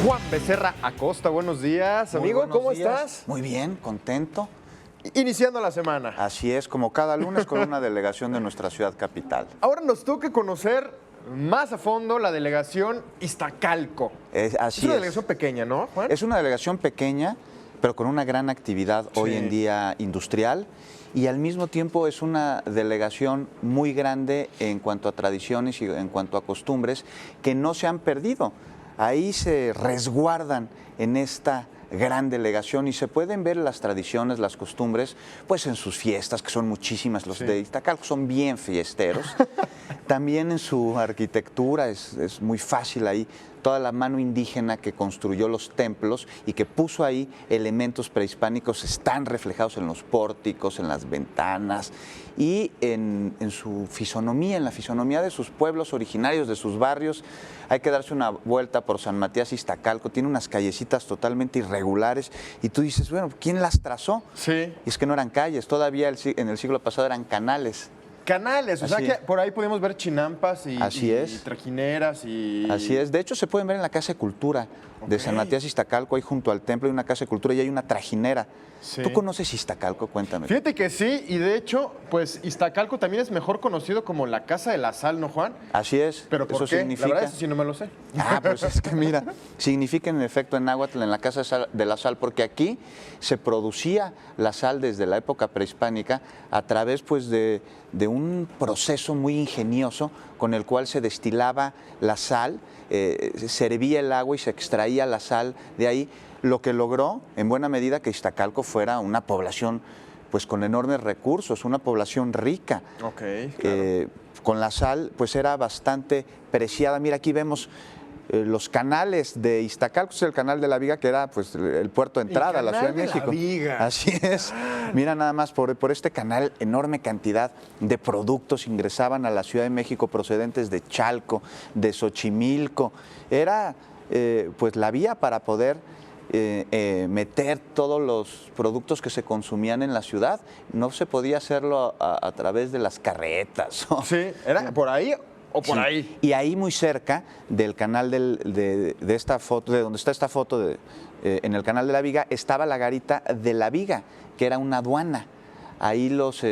Juan Becerra Acosta, buenos días. Amigo, Buenos ¿cómo días. estás? Muy bien, contento. Iniciando la semana. Así es, como cada lunes con una delegación de nuestra ciudad capital. Ahora nos toca conocer más a fondo la delegación Iztacalco. Así Es una es. delegación pequeña, ¿no, Juan? Es una delegación pequeña, pero con una gran actividad hoy en día industrial. Y al mismo tiempo es una delegación muy grande en cuanto a tradiciones y en cuanto a costumbres que no se han perdido. Ahí se resguardan en esta gran delegación y se pueden ver las tradiciones, las costumbres, pues en sus fiestas, que son muchísimas. Los de Iztacalco son bien fiesteros. También en su arquitectura es muy fácil ahí. Toda la mano indígena que construyó los templos y que puso ahí elementos prehispánicos están reflejados en los pórticos, en las ventanas y en su fisonomía, en la fisonomía de sus pueblos originarios, de sus barrios. Hay que darse una vuelta por San Matías Iztacalco, tiene unas callecitas totalmente irregulares y tú dices, bueno, ¿quién las trazó? Sí. Y es que no eran calles, todavía en el siglo pasado eran canales. Canales, o sea Así que es. por ahí podemos ver chinampas y, Así es. y trajineras y... Así es, de hecho se pueden ver en la Casa de Cultura de San Matías Iztacalco, ahí junto al templo hay una Casa de Cultura y hay una trajinera. Sí. ¿Tú conoces Iztacalco? Cuéntame. Fíjate que sí, y de hecho, pues Iztacalco también es mejor conocido como la Casa de la Sal, ¿no, Juan? Así es, ¿Pero por eso qué? significa... La verdad, eso sí no me lo sé. Ah, pues es que mira, significa en efecto en náhuatl en la Casa de la Sal, porque aquí se producía la sal desde la época prehispánica a través pues de un proceso muy ingenioso con el cual se destilaba la sal, se hervía el agua y se extraía la sal de ahí, lo que logró en buena medida que Iztacalco fuera una población pues con enormes recursos, una población rica. Ok, claro. Con la sal pues era bastante preciada. Mira, aquí vemos los canales de Iztacalco, es el canal de la Viga, que era pues el puerto de entrada a la Ciudad de Canal de la México. Viga. Así es. Mira nada más, por este canal, enorme cantidad de productos ingresaban a la Ciudad de México procedentes de Chalco, de Xochimilco. Era pues la vía para poder meter todos los productos que se consumían en la ciudad. No se podía hacerlo a través de las carretas. Sí, ¿era por ahí o por Sí. ahí? Y ahí muy cerca del canal de esta foto, de donde está esta foto en el canal de la Viga, estaba la garita de la Viga, que era una aduana. Ahí los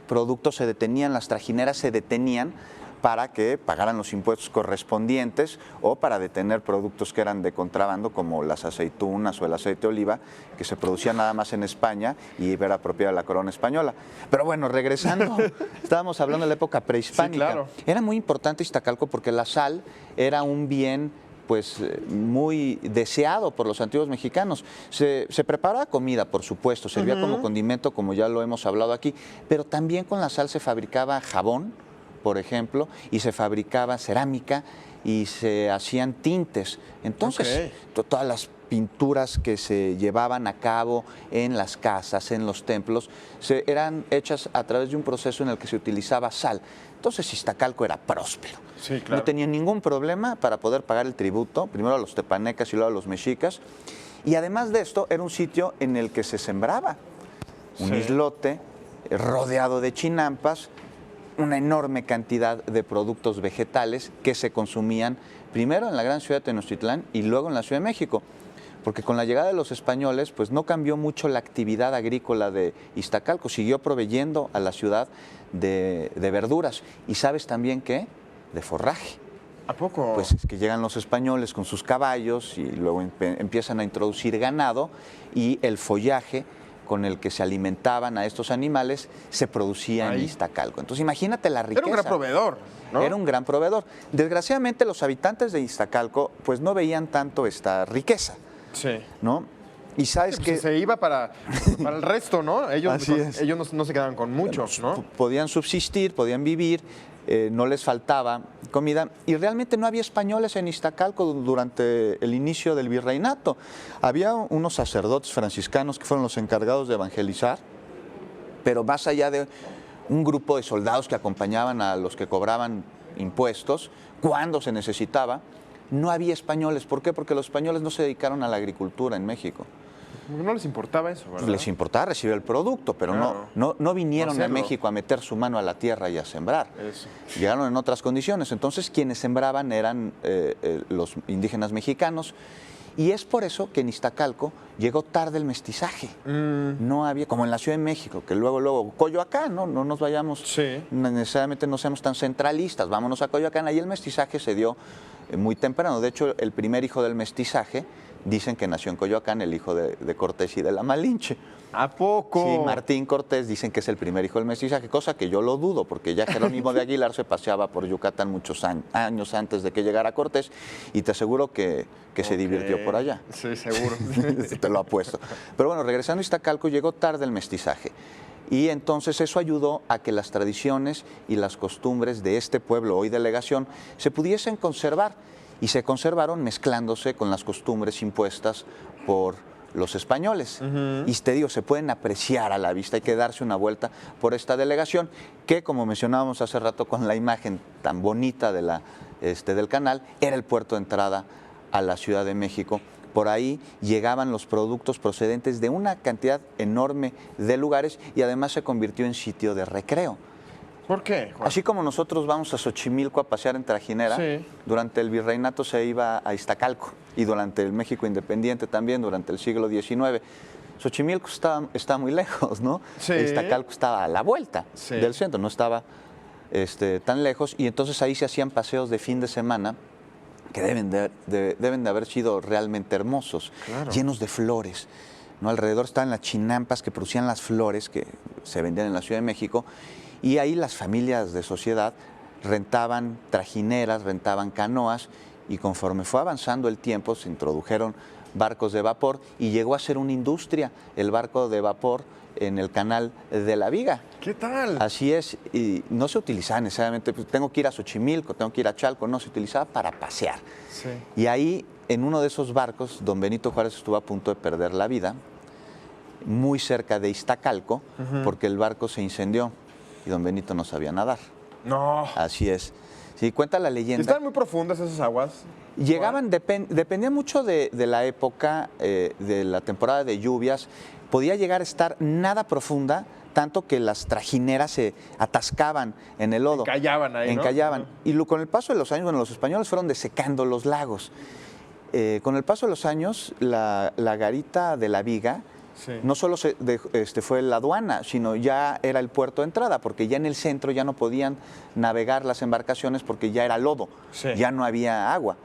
productos se detenían, las trajineras se detenían para que pagaran los impuestos correspondientes o para detener productos que eran de contrabando como las aceitunas o el aceite de oliva que se producía nada más en España y era propiedad de la corona española. Pero bueno, regresando, estábamos hablando de la época prehispánica. Sí, claro. Era muy importante Iztacalco porque la sal era un bien pues muy deseado por los antiguos mexicanos. Se preparaba comida, por supuesto, servía como condimento, como ya lo hemos hablado aquí, pero también con la sal se fabricaba jabón, por ejemplo, y se fabricaba cerámica y se hacían tintes. Entonces, todas las pinturas que se llevaban a cabo en las casas, en los templos, eran hechas a través de un proceso en el que se utilizaba sal. Entonces, Iztacalco era próspero. Sí, claro. No tenía ningún problema para poder pagar el tributo, primero a los tepanecas y luego a los mexicas. Y además de esto, era un sitio en el que se sembraba un islote rodeado de chinampas, una enorme cantidad de productos vegetales que se consumían primero en la gran ciudad de Tenochtitlán y luego en la Ciudad de México. Porque con la llegada de los españoles, pues no cambió mucho la actividad agrícola de Iztacalco, siguió proveyendo a la ciudad de verduras. ¿Y sabes también qué? De forraje. ¿A poco? Pues es que llegan los españoles con sus caballos y luego empiezan a introducir ganado y el follaje con el que se alimentaban a estos animales se producía en Iztacalco. Entonces imagínate la riqueza. Era un gran proveedor, ¿no? Era un gran proveedor. Desgraciadamente los habitantes de Iztacalco pues no veían tanto esta riqueza, Sí. ¿no? Y sabes Pues que se iba para el resto, ¿no? Ellos, Así es. ellos no se quedaban con mucho, ¿no? podían subsistir, podían vivir, no les faltaba comida y realmente no había españoles en Iztacalco durante el inicio del virreinato. Había unos sacerdotes franciscanos que fueron los encargados de evangelizar, pero más allá de un grupo de soldados que acompañaban a los que cobraban impuestos, cuando se necesitaba, no había españoles. ¿Por qué? Porque los españoles no se dedicaron a la agricultura en México. No les importaba eso, ¿verdad? Les importaba recibir el producto, pero Claro. no vinieron a Hacerlo. México a meter su mano a la tierra y a sembrar. Eso. Llegaron en otras condiciones. Entonces, quienes sembraban eran los indígenas mexicanos. Y es por eso que en Iztacalco llegó tarde el mestizaje. No había, como en la Ciudad de México, que luego, Coyoacán, no nos vayamos, Sí. necesariamente no seamos tan centralistas, vámonos a Coyoacán. Ahí el mestizaje se dio muy temprano. De hecho, el primer hijo del mestizaje, dicen que nació en Coyoacán, el hijo de Cortés y de la Malinche. ¿A poco? Sí, Martín Cortés dicen que es el primer hijo del mestizaje, cosa que yo lo dudo, porque ya Jerónimo de Aguilar se paseaba por Yucatán muchos años antes de que llegara Cortés, y te aseguro que se divirtió por allá. Sí, seguro. Te lo apuesto. Pero bueno, regresando a Iztacalco, llegó tarde el mestizaje. Y entonces eso ayudó a que las tradiciones y las costumbres de este pueblo, hoy delegación, se pudiesen conservar. Y se conservaron mezclándose con las costumbres impuestas por los españoles. Y te digo, se pueden apreciar a la vista, hay que darse una vuelta por esta delegación, que como mencionábamos hace rato con la imagen tan bonita de del canal, era el puerto de entrada a la Ciudad de México. Por ahí llegaban los productos procedentes de una cantidad enorme de lugares y además se convirtió en sitio de recreo. ¿Por qué, Juan? Así como nosotros vamos a Xochimilco a pasear en trajinera, Sí. durante el virreinato se iba a Iztacalco y durante el México independiente también, durante el siglo XIX. Xochimilco está muy lejos, ¿no? Sí. Iztacalco estaba a la vuelta Sí. del centro, no estaba tan lejos, y entonces ahí se hacían paseos de fin de semana que deben de haber sido realmente hermosos, Claro. llenos de flores, ¿no? Alrededor estaban las chinampas que producían las flores que se vendían en la Ciudad de México, y ahí las familias de sociedad rentaban trajineras, rentaban canoas, y conforme fue avanzando el tiempo se introdujeron barcos de vapor y llegó a ser una industria el barco de vapor en el canal de la Viga. ¿Qué tal? Así es, y no se utilizaba necesariamente, pues, tengo que ir a Xochimilco, tengo que ir a Chalco, no, se utilizaba para pasear. Sí. Y ahí, en uno de esos barcos, don Benito Juárez estuvo a punto de perder la vida, muy cerca de Iztacalco, porque el barco se incendió y don Benito no sabía nadar. No. Así es. Sí, cuenta la leyenda. ¿Están muy profundas esas aguas? Llegaban, dependía mucho de la época, de la temporada de lluvias. Podía llegar a estar nada profunda, tanto que las trajineras se atascaban en el lodo. Encallaban ahí, ¿no? Encallaban. Y con el paso de los años, bueno, los españoles fueron desecando los lagos. Con el paso de los años, la garita de la Viga, Sí. no solo fue la aduana, sino ya era el puerto de entrada, porque ya en el centro ya no podían navegar las embarcaciones porque ya era lodo, Sí. ya no había agua.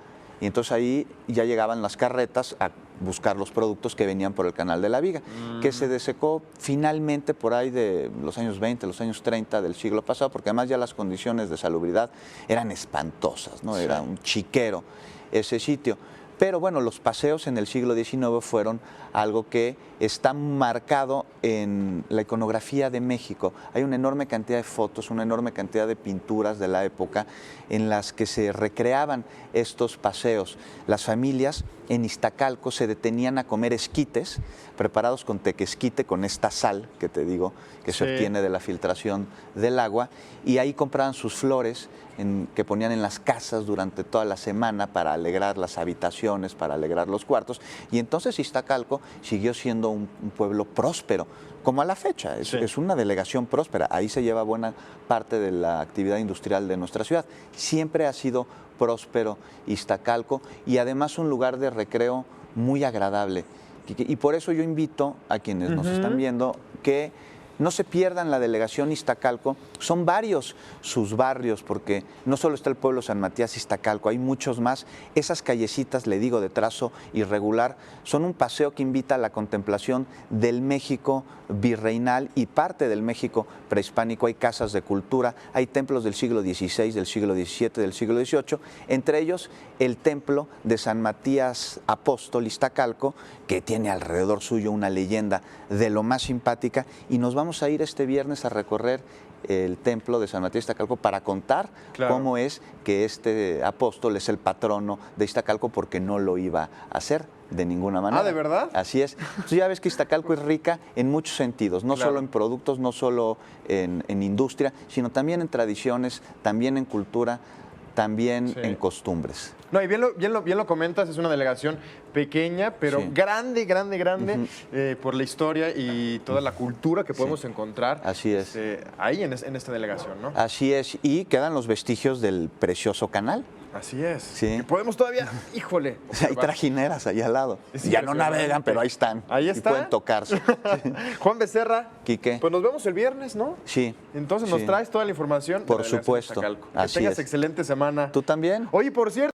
Y entonces ahí ya llegaban las carretas a buscar los productos que venían por el canal de la Viga, que se desecó finalmente por ahí de los años 20, los años 30 del siglo pasado, porque además ya las condiciones de salubridad eran espantosas, ¿no? Sí. Era un chiquero ese sitio. Pero bueno, los paseos en el siglo XIX fueron algo que está marcado en la iconografía de México. Hay una enorme cantidad de fotos, una enorme cantidad de pinturas de la época en las que se recreaban estos paseos. Las familias en Iztacalco se detenían a comer esquites preparados con tequesquite, con esta sal que te digo que se Sí. obtiene de la filtración del agua, y ahí compraban sus flores que ponían en las casas durante toda la semana para alegrar las habitaciones, para alegrar los cuartos, y entonces Iztacalco siguió siendo un pueblo próspero, como a la fecha, Sí. es una delegación próspera, ahí se lleva buena parte de la actividad industrial de nuestra ciudad, siempre ha sido próspero Iztacalco, y además un lugar de recreo muy agradable, y por eso yo invito a quienes nos están viendo que no se pierdan la delegación Iztacalco. Son varios sus barrios, porque no solo está el pueblo San Matías Iztacalco, hay muchos más. Esas callecitas, le digo, de trazo irregular, son un paseo que invita a la contemplación del México virreinal y parte del México prehispánico. Hay casas de cultura, hay templos del siglo XVI, del siglo XVII, del siglo XVIII, entre ellos el templo de San Matías Apóstol Iztacalco, que tiene alrededor suyo una leyenda de lo más simpática, y nos vamos a ir este viernes a recorrer el templo de San Matías Iztacalco para contar Claro. cómo es que este apóstol es el patrono de Iztacalco, porque no lo iba a hacer de ninguna manera. Ah, ¿de verdad? Así es. Entonces ya ves que Iztacalco es rica en muchos sentidos, no Claro. solo en productos, no solo en industria, sino también en tradiciones, también en cultura, también Sí. en costumbres. No, y bien lo comentas, es una delegación pequeña, pero Sí. grande, por la historia y toda la cultura que podemos encontrar. Así es. Ahí en esta delegación, ¿no? Así es, y quedan los vestigios del precioso canal. Así es. Sí. Que podemos todavía, híjole. O sea, hay observar. trajineras allá al lado. Es Ya no impresionante. navegan, pero ahí están. Ahí Y está. pueden tocarse. Juan Becerra. Quique. Pues nos vemos el viernes, ¿no? Sí. Entonces nos Sí. traes toda la información. de Por la delegación de supuesto. Iztacalco. Que Así tengas es. excelente semana. ¿Tú también? Oye, por cierto.